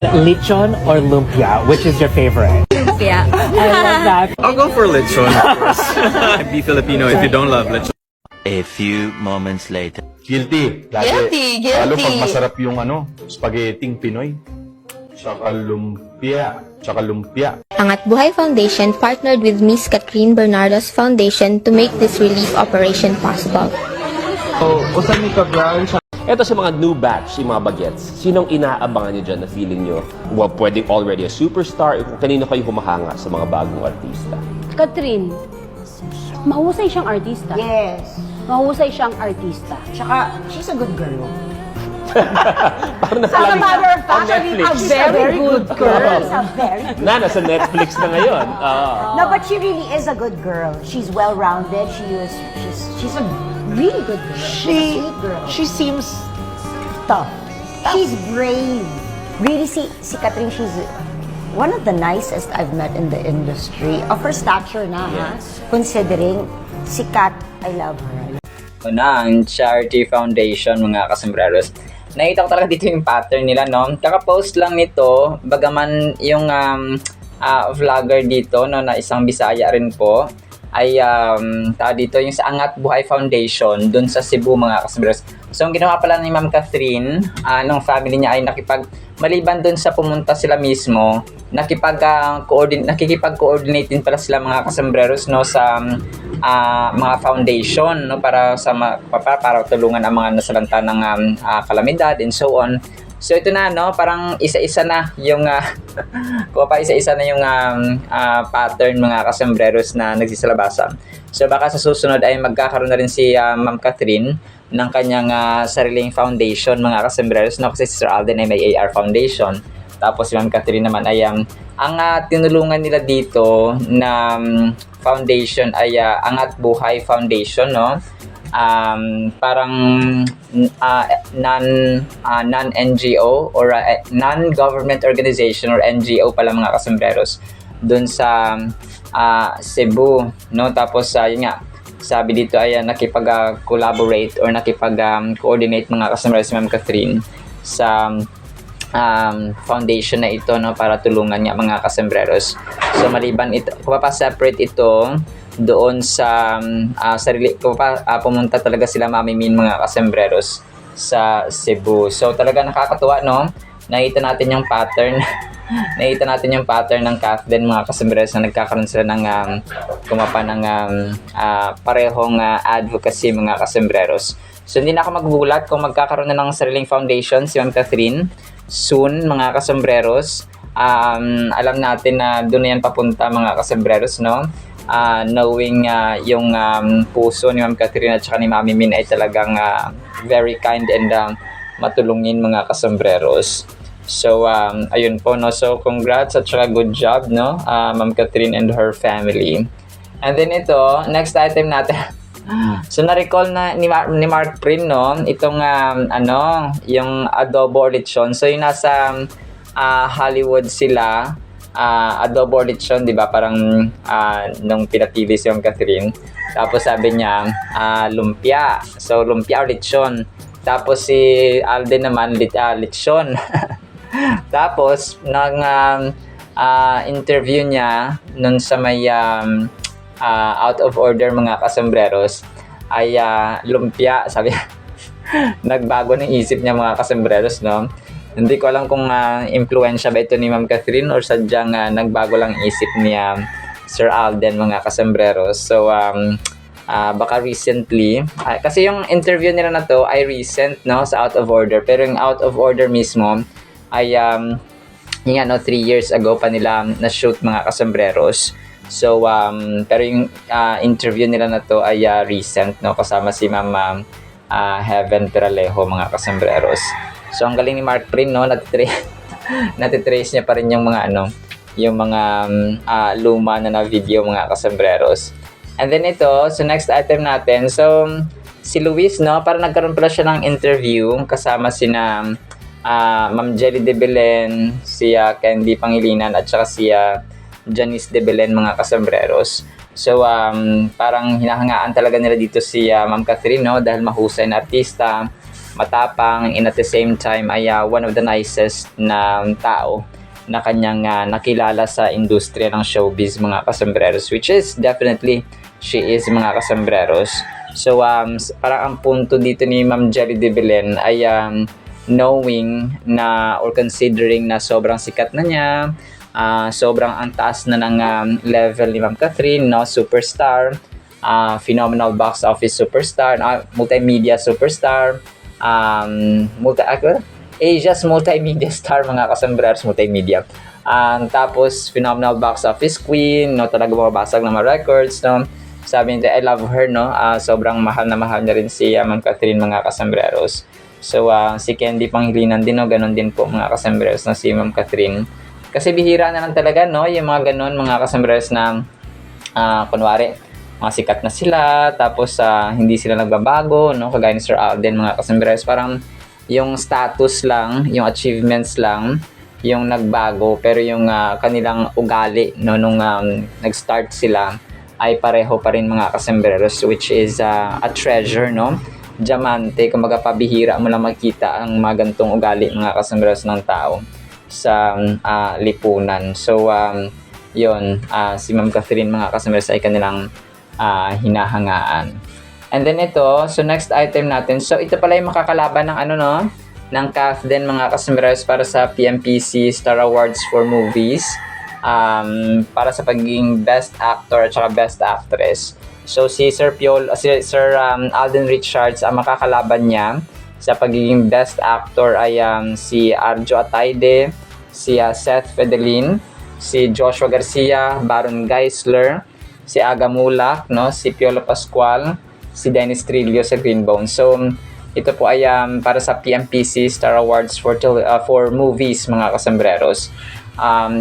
Lechon or lumpia? Which is your favorite? Lumpia. I love that. I'll go for lechon, of course. Be Filipino if you don't love lechon. A few moments later. Guilty. Guilty. Lalo pag masarap yung spaghetting Pinoy. Tsaka lumpia. Angat Buhay Foundation partnered with Miss Catherine Bernardo's Foundation to make this relief operation possible. Ito sa mga new batch, yung mga bagets. Sinong inaabangan nyo dyan na feeling nyo, well, pwedeng already a superstar, kung kanino kayo humahanga sa mga bagong artista? Catherine, mahusay siyang artista. Yes. Mahusay siyang artista. Tsaka, she's a good girl. Parang As a matter of fact, Netflix. a very good girl. She's a very good Na, nasa Netflix na ngayon. No, but she really is a good girl. She's well-rounded. She's a really good girl. She's a sweet girl. She seems tough. She's brave. Really, si Catherine, she's one of the nicest I've met in the industry. Of her stature na, ha? Considering si Kat, I love her. Ang Charity Foundation, mga kasombreros. Nakita ko talaga dito yung pattern nila, no? Kaka-post lang nito, bagaman yung vlogger dito, no, na isang Bisaya rin po, ay dito yung sa Angat Buhay Foundation dun sa Cebu, mga kasombreros. So, ang ginawa pala ni Ma'am Catherine, nung family niya ay maliban dun sa pumunta sila mismo, nakikipag-coordinate din pala sila, mga kasombreros, no, sa mga foundation, no, para tulungan ang mga nasalanta ng kalamidad and so on. So ito na, no, parang isa-isa na yung pattern, mga kasombreros, na nagsisalabasan. So baka sa susunod ay magkakaroon na rin si Ma'am Catherine ng kanyang sariling foundation, mga kasombreros, no, kasi si Sir Alden ay may AR Foundation. Tapos si Ma'am Catherine naman ay ang tinulungan nila dito na foundation ay Angat Buhay Foundation, no? Parang non-NGO or non-government organization or NGO pala, mga kasombreros, dun sa Cebu, no? Tapos yun nga, sabi dito ay nakipag-collaborate or nakipag-coordinate, mga kasombreros, si Ma'am Catherine sa foundation na ito, no, para tulungan nga, mga kasombreros. So maliban ito, separate ito doon sa pumunta talaga sila Mami Min, mga kasombreros, sa Cebu. So talaga nakakatuwa, no? Nakita natin yung pattern ng Kathleen, mga kasombreros, na nagkakaroon sila ng parehong advocacy, mga kasombreros. So hindi na ako magugulat kung magkakaroon na ng sariling foundation si Ma'am Catherine soon, mga kasombreros. Alam natin na doon na yan papunta, mga kasombreros, no? Knowing yung puso ni Ma'am Catherine at saka ni Mami Min ay talagang very kind and matulungin, mga kasombreros. So ayun po, no? So congrats at saka good job, no, Ma'am Catherine and her family. And then ito, next item natin. So na-recall na ni Mark Prin, no, itong yung adobo or lechon. So yung nasa Hollywood sila, adobo or lechon, di ba? Parang nung pinatili si Ma'am Catherine. Tapos sabi niya lumpia. So lumpia or lechon. Tapos si Alden naman lechon. Tapos nang interview niya nun sa may out of order, mga kasombreros, ay lumpia, sabi. Nagbago ng isip niya, mga kasombreros, no? Hindi ko alam kung impluwensya ba ito ni Ma'am Catherine or sadyang nagbago lang isip niya Sir Alden, mga kasombreros. So baka recently, kasi yung interview nila na to ay recent, no, sa out of order, pero yung out of order mismo ay 3 years ago pa nila na shoot, mga kasombreros. So pero yung interview nila na to ay recent, no, kasama si Ma'am Heaven Peralejo, mga kasombreros. So ang galing ni Mark Prin, no, natitrace niya pa rin yung mga luma na video, mga kasombreros. And then ito, so next item natin. So si Luis, no, para nagkaroon pala siya ng interview kasama sina Ma'am Jelly De Belen, si Candy Pangilinan at saka si Janice De Belen, mga kasombreros. So parang hinahangaan talaga nila dito si Ma'am Catherine, no, dahil mahusay na artista, matapang, and at the same time ay one of the nicest na tao na kanyang nakilala sa industriya ng showbiz, mga kasambreros, which is definitely she is, mga kasambreros. So parang ang punto dito ni Ma'am Jelly de Belen ay knowing na or considering na sobrang sikat na niya, sobrang ang taas na ng level ni Ma'am Catherine, no, superstar, phenomenal box office superstar, multimedia superstar, Asia's multimedia star, mga kasambreros, multimedia. Tapos phenomenal box office queen, no, talaga mababasag ng mga records, no. Sabi niya, I love her, no. Sobrang mahal na mahal niya rin si Ma'am Catherine, mga kasambreros. So si Candy Pangilinan din, no, ganun din po, mga kasambreros, na si Ma'am Catherine. Kasi bihira na lang talaga, no, yung mga ganun, mga kasambreros na kunwari mga sikat na sila, tapos hindi sila nagbabago, no, kagaya ni Sir Alden, mga kasambreros, parang yung status lang, yung achievements lang yung nagbago, pero yung kanilang ugali, no, nung nag-start sila ay pareho pa rin, mga kasambreros, which is a treasure, no, diamante, kumbaga pabihira mo lang makita ang mga gantong ugali, mga kasambreros, ng tao sa lipunan. So yun, si Ma'am Catherine, mga kasambreros, ay kanilang hinahangaan. And then ito, so next item natin. So ito pala yung makakalaban ng ng CAFDEN, mga kasambreros, para sa PMPC Star Awards for Movies, para sa pagiging Best Actor at saka Best Actress. So si Sir Alden Richards, ang makakalaban niya sa pagiging Best Actor ay si Arjo Atayde, si Seth Fedelin, si Joshua Garcia, Baron Geisler, si Aga Mulak, no, si Piolo Pascual, si Dennis Trillo sa Greenbone. So ito po ay para sa PMPC Star Awards for movies, mga kasambreros.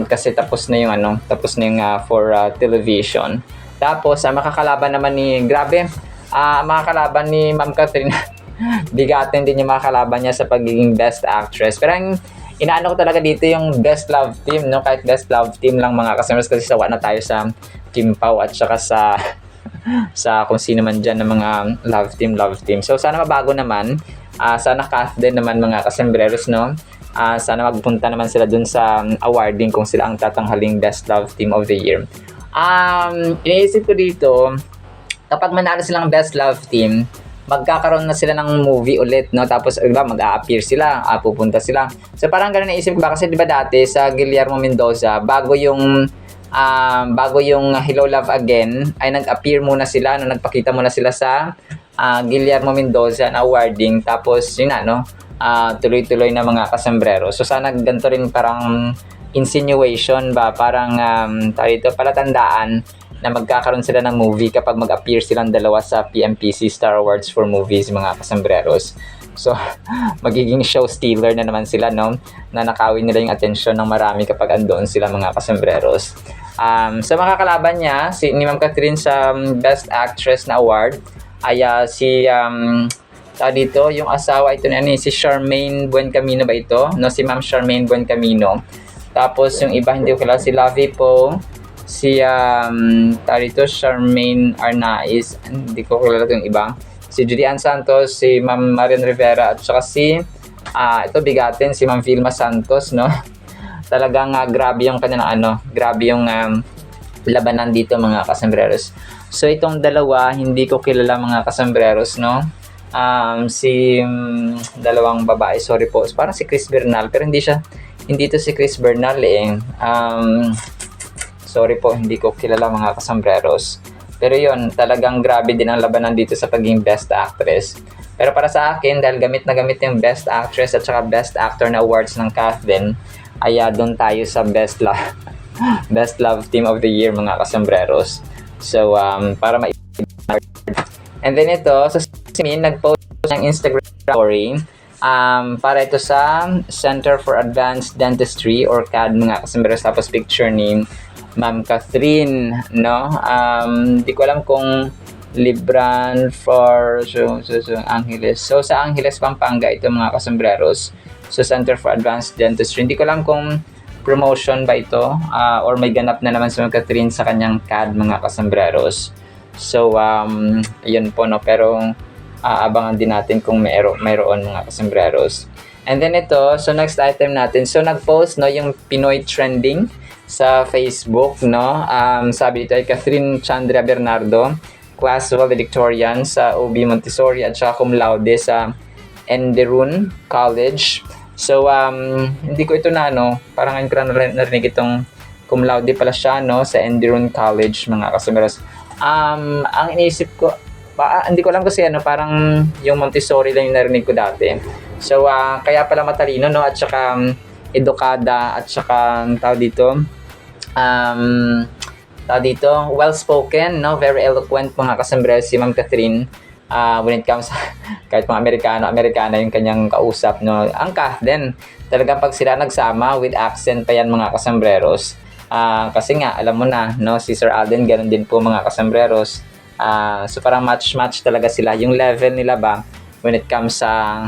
Kasi tapos na yung for television. Tapos makakalaban naman makakalaban ni Ma'am Catherine. Bigatin din yung makakalaban niya sa pagiging Best Actress. Pero ang inaano ko talaga dito yung Best Love Team, no? Kahit Best Love Team lang, mga kasambreros, kasi sawa na tayo sa Kim Pao at saka sa kung sino man dyan ng mga love team. So sana mabago naman, sana CAFDEN naman, mga kasambreros, no. Sana magpunta naman sila dun sa awarding kung sila ang tatanghaling Best Love Team of the Year. Iniisip ko dito, kapag manalo silang Best Love Team, magkakaroon na sila ng movie ulit, no? Tapos iba mag-a-appear sila, pupunta sila. So parang gano'n naisip ko ba, kasi diba dati sa Guillermo Mendoza, bago yung Hello Love Again, ay nag-appear muna sila, no? Nagpakita muna sila sa Guillermo Mendoza na awarding. Tapos yun na, no? Tuloy-tuloy na, mga kasambreros. So sana ganito rin, parang insinuation ba, parang palatandaan na magkakaroon sila ng movie kapag mag-appear silang dalawa sa PMPC Star Awards for Movies, mga kasambreros. So magiging show stealer na naman sila, no, na nakawin nila yung atensyon ng marami kapag andoon sila, mga kasambreros. Sa makakalaban niya ni Ma'am Catherine sa Best Actress na award ay si dito yung asawa ito ni si Charmaine Buencamino ba ito, no, si Ma'am Charmaine Buencamino. Tapos yung iba hindi ko kilala, si Lovie Po, si dito Charmaine Arnaiz, hindi ko kilala yung iba, si Julian Santos, si Ma'am Marian Rivera, at saka si ito bigatin, si Ma'am Vilma Santos, no. Talagang grabe yung grabe yung labanan dito, mga kasambreros. So itong dalawa hindi ko kilala, mga kasambreros, no. Dalawang babae, sorry po, parang si Chris Bernal, pero hindi to si Chris Bernal sorry po, hindi ko kilala, mga kasambreros. Pero yun, talagang grabe din ang labanan dito sa pagiging Best Actress. Pero para sa akin, dahil gamit na gamit yung Best Actress at saka Best Actor na awards ng CAFDEN, ay doon tayo sa Best Love Team of the Year, mga kasambreros. So para and then ito, so Simin nag-post ng Instagram story para ito sa Center for Advanced Dentistry or CAD, mga kasambreros. Tapos picture ni Ma'am Catherine, no. Di ko alam kung Libran for Angeles. So sa Angeles, Pampanga ito, mga kasambreros. So Center for Advanced Dentistry. Hindi ko alam kung promotion ba ito or may ganap na naman si Ma'am Catherine sa kanyang CAD, mga kasambreros. So yun po, no. Pero abangan din natin kung mayroon mga kasembreros. And then ito, so next item natin. So nag-post no yung Pinoy trending sa Facebook, no. Sabi dito ay Catherine Chandra Bernardo, class valedictorian sa UB Montessori at saka cum laude sa Enderun College. So hindi ko ito na parang ngayon ko na narinig itong cum laude pala siya no sa Enderun College mga kasembreros. Ang iniisip ko hindi ko alam kasi parang yung Montessori lang yung narinig ko dati. So, kaya pala matalino, no? At saka edukada, at saka tawag dito, well-spoken, no? Very eloquent mga kasembreros si Ma'am Catherine. When it comes, kahit mga Amerikana yung kanyang kausap, no? Ang din, talagang pag sila nagsama, with accent pa yan mga kasembreros. Kasi nga, alam mo na, no? Si Sir Alden, ganun din po mga kasembreros. So parang match talaga sila. Yung level nila ba when it comes sa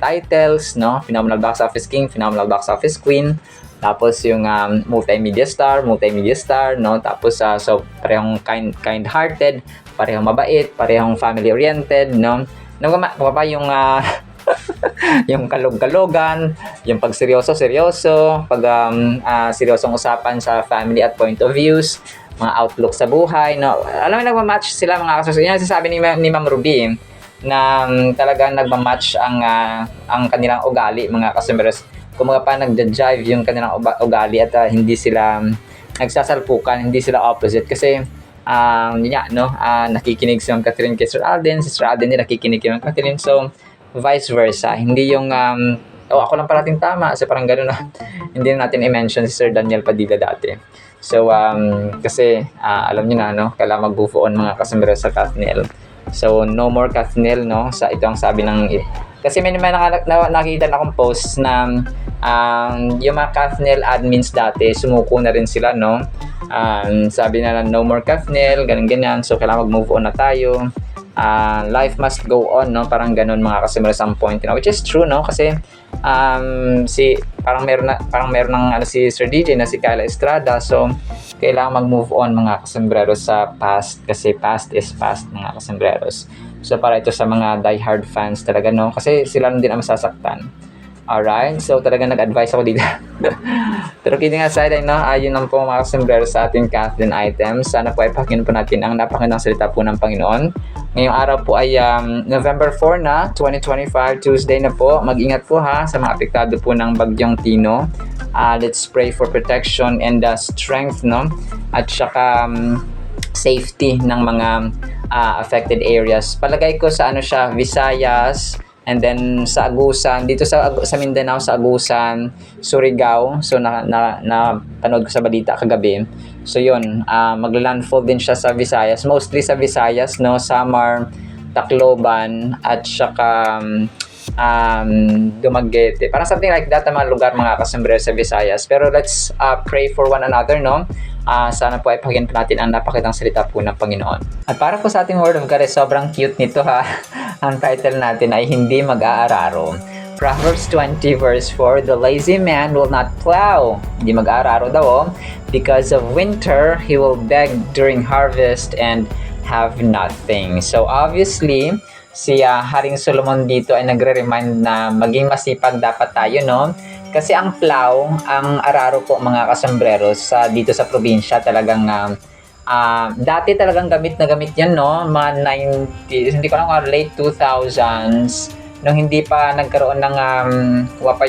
titles, no? Phenomenal Box Office King, Phenomenal Box Office Queen. Tapos yung multimedia star, no? Tapos so parehong kind-hearted, parehong mabait, parehong family-oriented, no? Nagmapa yung yung kalog-kalogan, yung pag seryoso, pag seryosong usapan sa family at point of views, mga outlook sa buhay, no? Alam mo, nagmamatch sila mga kasembreros. Yan sinasabi ni Ma'am Ruby na talagang nagmamatch ang kanilang ugali mga kasembreros. Kung pa nagja-jive yung kanilang ugali at hindi sila nagsasalpukan, hindi sila opposite kasi nakikinig si Ma'am Catherine kay Sir Alden, si Sir Alden din nakikinig kay Ma'am Catherine, so vice versa. Hindi yung ako lang parating tama, so parang gano'n na hindi natin i-mention si Sir Daniel Padilla dati. So, kasi alam niyo na, no? Kailangan mag-move on mga kasembreros sa Kathniel. So, no more Kathniel, no? Ito ang sabi ng... Kasi may nakita na akong post na yung mga Kathniel admins dati, sumuko na rin sila, no? Sabi na no more Kathniel, ganyan. So, kailangan mag-move on na tayo. Life must go on, no? Parang ganun mga kasembreros ang point, which is true, no? Kasi parang meron ng si Sir DJ na si Kyla Estrada, so kailangan mag-move on mga kasembreros sa past kasi past is past mga kasembreros. So para ito sa mga die-hard fans talaga, no? Kasi sila din ang masasaktan. Alright, so talagang nag-advise ako dito. Pero kidding aside, no, yun lang po mga kasembreros sa ating Kathleen items. Sana po ay pakinggan po natin ang napakagandang salita po ng Panginoon. Ngayong araw po ay November 4 na, 2025, Tuesday na po. Mag-ingat po ha sa mga apektado po ng Bagyong Tino. Let's pray for protection and strength, no? At saka safety ng mga affected areas. Palagay ko sa Visayas, and then sa Agusan, dito sa Mindanao, sa Agusan, Surigao. So napanood ko sa balita kagabi. So yun, magla-landfall din siya sa Visayas. Mostly sa Visayas, no? Samar, Tacloban, at saka Dumaguete. Parang something like that ang mga lugar mga kasembreros sa Visayas. Pero let's pray for one another, no? Sana po ay pakinggan po natin ang napakitang salita po ng Panginoon. At para po sa ating Word of God, sobrang cute nito ha. Ang title natin ay Hindi Mag-aararo. Proverbs 20 verse 4, the lazy man will not plow. Hindi mag-aararo daw. Because of winter, he will beg during harvest and have nothing. So obviously, si Haring Solomon dito ay nagre-remind na maging masipag dapat tayo, no? Kasi ang plow, ang araro po mga kasembreros dito sa probinsya talagang dati talagang gamit na gamit yan, no? Mga 90s, hindi ko lang late 2000s, nung hindi pa nagkaroon ng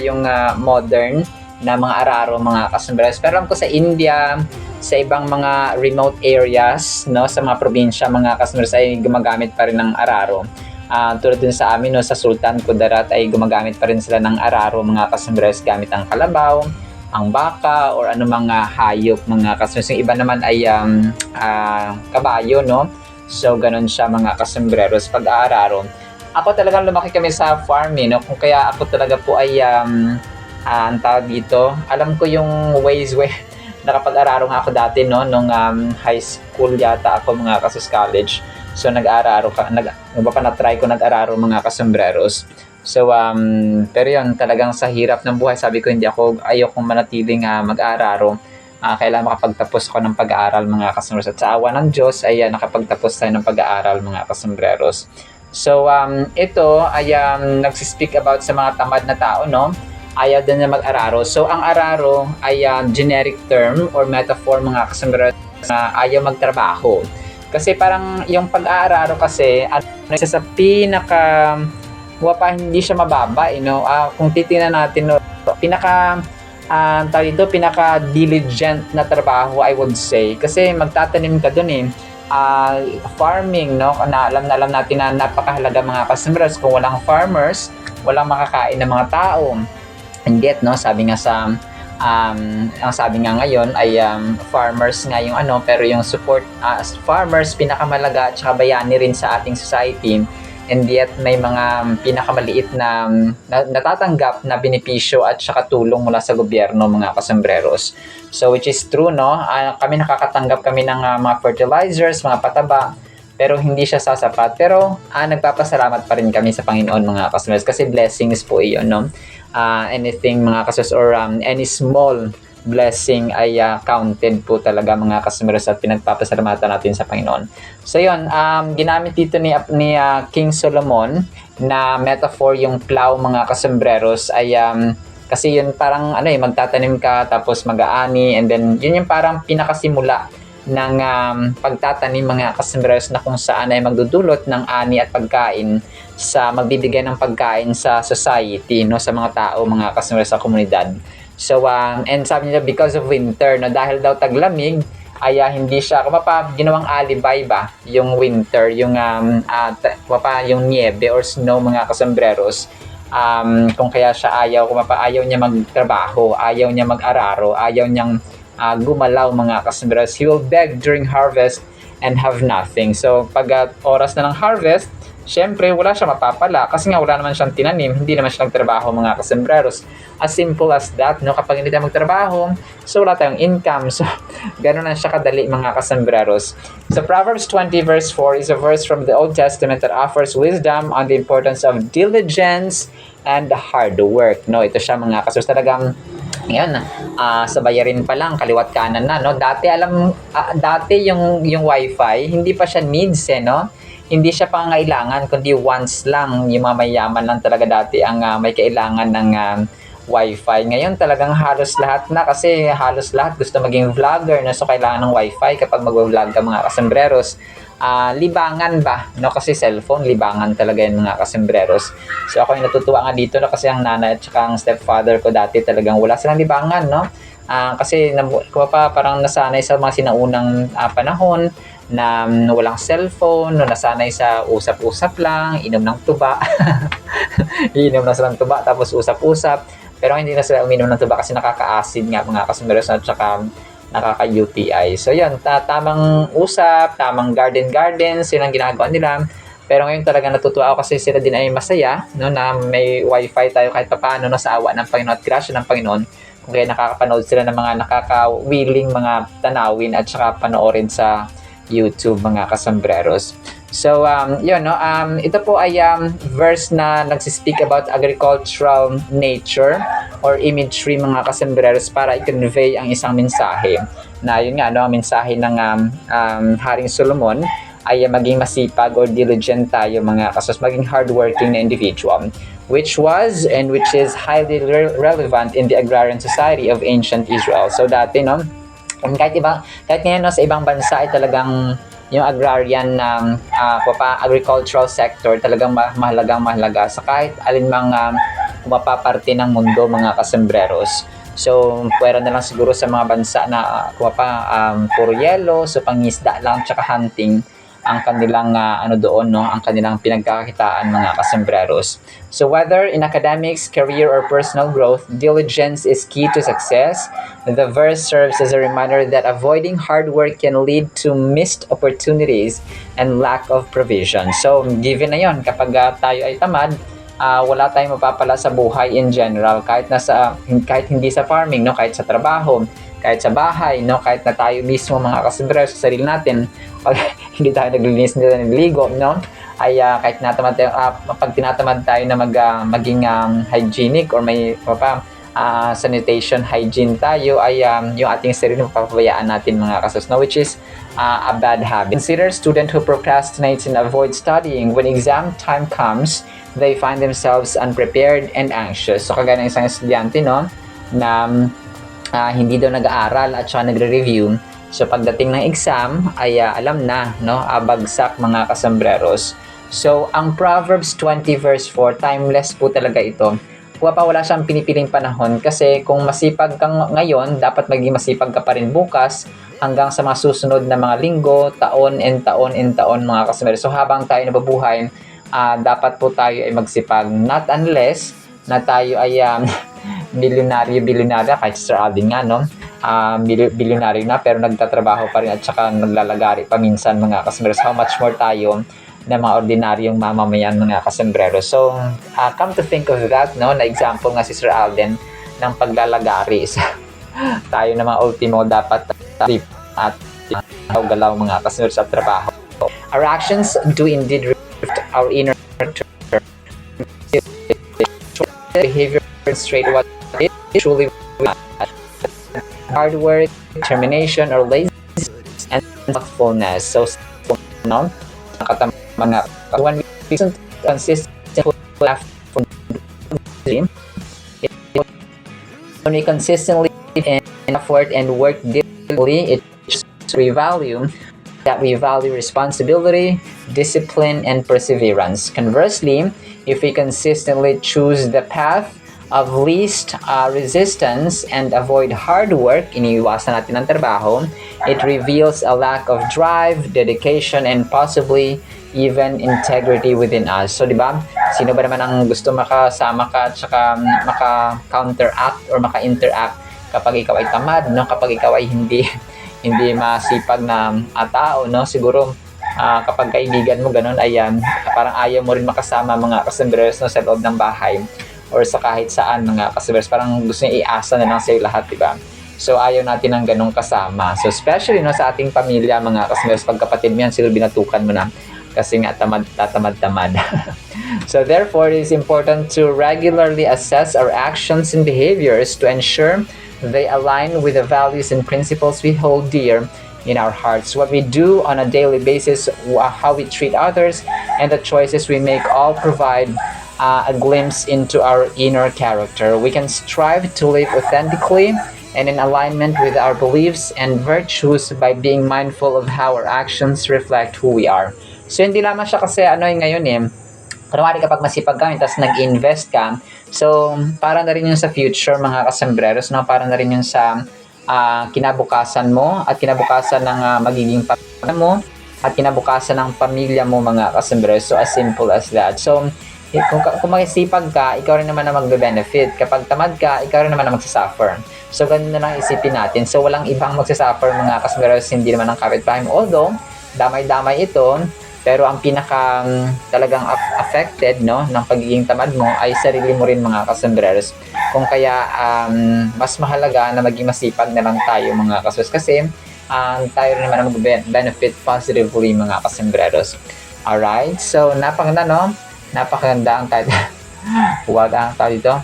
yung modern na mga araro mga kasembreros. Pero alam ko sa India, sa ibang mga remote areas, no, sa mga probinsya, mga kasembreros ay gumagamit pa rin ng araro. Tulad din sa amin, no, sa Sultan Kudarat ay gumagamit pa rin sila ng araro mga kasembreros gamit ang kalabaw, ang baka, or ano mga hayop mga kasembreros. Yung iba naman ay kabayo, no? So ganun siya mga kasembreros pag aararo. Ako talagang lumaki kami sa farm, no? Kung kaya ako talaga po ay ang tawag dito, alam ko yung ways nakapag-araro nga ako dati, no, nung high school yata ako mga kasus college. So nag-araro na-try ko nag-araro mga kasembreros. So pero yun, talagang sa hirap ng buhay, sabi ko ayokong manatiling mag-araro. Kailangan makapagtapos ako ng pag-aaral mga kasembreros. At sa awa ng Diyos ay nakapagtapos tayo ng pag-aaral mga kasembreros. So, ito ay nagsispeak about sa mga tamad na tao, no? Ayaw din na mag-araro. So, ang araro ay generic term or metaphor mga kasombrero na ayaw magtrabaho. Kasi parang yung pag-aararo kasi, isa sa hindi siya mababa, kung titingnan natin, no, pinaka-diligent na trabaho, I would say. Kasi magtatanim ka dun farming, no? Na alam natin na napakahalaga mga customers. Kung walang farmers, walang makakain ng mga tao. And yet, no, sabi nga ang sabi nga ngayon ay farmers nga yung pero yung support farmers pinakamalaga at saka bayani rin sa ating society. And yet may mga pinakamaliit na natatanggap na benepisyo at saka tulong mula sa gobyerno mga kasombreros. So which is true, no? Kami nakakatanggap kami ng mga fertilizers, mga pataba, pero hindi siya sasapat. Pero nagpapasalamat pa rin kami sa Panginoon mga kasombreros kasi blessings po iyon, no? Anything mga kasos or any small blessing ay counted po talaga mga kasombreros at pinagpapasalamatan natin sa Panginoon. So yun, ginamit dito ni King Solomon na metaphor yung plow mga kasombreros ay kasi yun parang magtatanim ka tapos mag-aani, and then yun yung parang pinakasimula ng pagtatanim mga kasombreros na kung saan ay magdudulot ng ani at pagkain sa magbibigay ng pagkain sa society, no, sa mga tao mga kasombreros sa komunidad. So and sabi nila because of winter, no, dahil daw taglamig ay hindi siya ginawang alibay ba yung winter, yung yung niebe or snow mga kasombreros, kung kaya siya ayaw niya magtrabaho, ayaw niya mag-araro, ayaw niyang gumalaw mga kasombreros. He will beg during harvest and have nothing. So pag oras na ng harvest, syempre wala siya mapapala kasi nga wala naman siyang tinanim, hindi naman siya nagtrabaho mga kasombreros. As simple as that, no? Kapag hindi tayo magtrabaho, so wala tayong income. So gano'n na siya kadali mga kasombreros. So Proverbs 20 verse 4 is a verse from the Old Testament that offers wisdom on the importance of diligence and hard work, no? Ito siya mga kasombreros, talagang ngayon, sa bayarin pa lang, kaliwat kanan na, no? Dati yung wifi, hindi pa siya needs, no? Hindi siya pangailangan, kundi wants lang. Yung mga mayaman lang talaga dati ang may kailangan ng wifi. Ngayon talagang halos lahat na, kasi halos lahat gusto maging vlogger, no? So kailangan ng wifi kapag mag-vlog ka mga kasombreros. Libangan ba, no? Kasi cellphone, libangan talaga yung mga kasombreros. So ako yung natutuwa nga dito, no? Kasi ang nanay at saka ang stepfather ko dati talagang wala silang libangan, no? Kasi parang nasanay sa mga sinaunang panahon na walang cellphone, no, nasanay sa usap-usap lang, inom ng tuba. Inom na silang tuba tapos usap-usap. Pero hindi na sila uminom ng tuba kasi nakaka-acid nga mga kasombreros at saka nakaka-UTI. So yun, tamang usap, tamang garden, yun ang ginagawa nila. Pero ngayon talaga natutuwa ako kasi sila din ay masaya, no, na may wifi tayo kahit papaano, no, sa awa ng Panginoon at grasya ng Panginoon. Kung kaya nakakapanood sila ng mga nakaka-willing mga tanawin at saka panoorin sa YouTube mga kasombreros. So yun, no, ito po ay verse na nagsispeak about agricultural nature or imagery mga kasombreros para i-convey ang isang mensahe na yun nga, no, ang mensahe ng Haring Solomon ay maging masipag or diligent tayo mga kasos, maging hardworking na individual, which was and which is highly relevant in the agrarian society of ancient Israel. So dati, no, kahit ngayon, no, sa ibang bansa ay talagang yung agrarian agricultural sector talagang mahalaga sa kahit alinmang parte ng mundo mga kasombreros. So pwera na lang siguro sa mga bansa na puro yelo, so pangisda lang tsaka hunting ang kanilang ang kanilang pinagkakakitaan mga kasombreros. So whether in academics, career, or personal growth, diligence is key to success. The verse serves as a reminder that avoiding hard work can lead to missed opportunities and lack of provision. So given na yon, kapag tayo ay tamad, wala tayong mapapala sa buhay in general, kahit hindi sa farming, no, kahit sa trabaho, kahit sa bahay, no, kahit na tayo mismo mga kasombreros sa sarili natin, pag hindi tayo naglilinis nila ng ligo, no, ay kahit pag tinatamad tayo na maging hygienic or may sanitation, hygiene tayo, ay yung ating sarili mapapabayaan natin mga kasos, no? Which is a bad habit. Consider student who procrastinates and avoid studying. When exam time comes, they find themselves unprepared and anxious. So kagaya ng isang estudyante, no, na hindi daw nag-aaral at saka nagre-review. So pagdating ng exam ay alam na, no, bagsak mga kasambreros. So ang Proverbs 20 verse 4, timeless po talaga ito. Wala siyang pinipiling panahon kasi kung masipag kang ngayon, dapat maging masipag ka pa rin bukas hanggang sa mga susunod na mga linggo, taon and taon mga kasambreros. So habang tayo nababuhay, dapat po tayo ay magsipag. Not unless na tayo ay bilyonaryo kahit Sir Alvin nga, no? Bilyonaryo na pero nagtatrabaho pa rin at saka naglalagari pa minsan mga kasambreros. How much more tayo na mga ordinaryong mamamayan mga kasombrero. So, come to think of that, no, na example nga si Sir Alden ng paglalagari. Tayo na mga ultimo dapat at galaw mga kasombrero sa trabaho. Our actions do indeed reflect our inner character. Behavior demonstrate what it truly hard work, determination, or laziness, and thoughtfulness. So, no, mga when we consistently in effort and work diligently, it we value responsibility, discipline, and perseverance. Conversely, if we consistently choose the path of least resistance and avoid hard work, iniiwasan natin ang trabaho, it reveals a lack of drive, dedication, and possibly even integrity within us. So, di ba? Sino ba naman ang gusto makasama ka at saka maka-counteract or maka-interact kapag ikaw ay tamad, no? Kapag ikaw ay hindi masipag na tao, no? Siguro, kapag kaibigan mo ganun, ayan, parang ayaw mo rin makasama mga kasambreros, no, sa loob ng bahay or sa kahit saan mga kasambreros. Parang gusto niya iasa na lang sa'yo lahat, di ba? So, ayaw natin ng ganung kasama. So, especially, no, sa ating pamilya, mga kasambreros, pagkapatid mo yan, siguro binatukan mo na. Kasi nga tamad. So therefore, it is important to regularly assess our actions and behaviors to ensure they align with the values and principles we hold dear in our hearts. What we do on a daily basis, how we treat others, and the choices we make all provide a glimpse into our inner character. We can strive to live authentically and in alignment with our beliefs and virtues by being mindful of how our actions reflect who we are. So, hindi lamang siya kasi ngayon kunwari kapag masipag ka, tapos nag-invest ka, so, para na rin yun sa future, mga kasambreros, no? Para na rin yun sa kinabukasan mo at kinabukasan ng magiging pamilya mo at kinabukasan ng pamilya mo, mga kasambreros. So, as simple as that. So, kung masipag ka, ikaw rin naman na magbe-benefit. Kapag tamad ka, ikaw rin naman na magsasuffer. So, ganun na lang isipin natin. So, walang ibang magsasuffer, mga kasambreros, hindi naman ang kapitbahay mo. Although, damay-damay ito, pero ang pinaka talagang affected, no, ng pagiging tamad mo ay sarili mo rin, mga kasambreros. Kung kaya mas mahalaga na maging masipag na lang tayo, mga kasambreros, kasi tayo rin naman ang mag-benefit positively, mga kasambreros. Alright, so napakaganda ang title. Huwag ang tawag dito,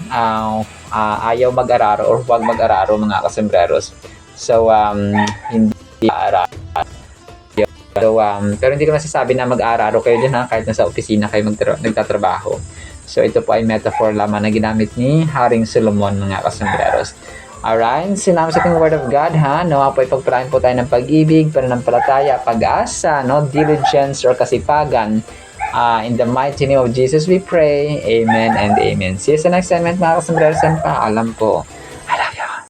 ayaw mag-araro or huwag mag-araro, mga kasambreros. So hindi araro. So, pero hindi ko masasabi na mag-aararo kayo dyan, ha, kahit nasa opisina kayo nagtatrabaho. So, ito po ay metaphor lamang na ginamit ni Haring Solomon, mga kasambreros. Alright, sinabi sa ating Word of God, ha, nawa po ipagpalain po tayo ng pag-ibig, pananampalataya, pag-asa, no, diligence or kasipagan. In the mighty name of Jesus we pray. Amen and amen. See you sa next segment, mga kasambreros, and paalam po.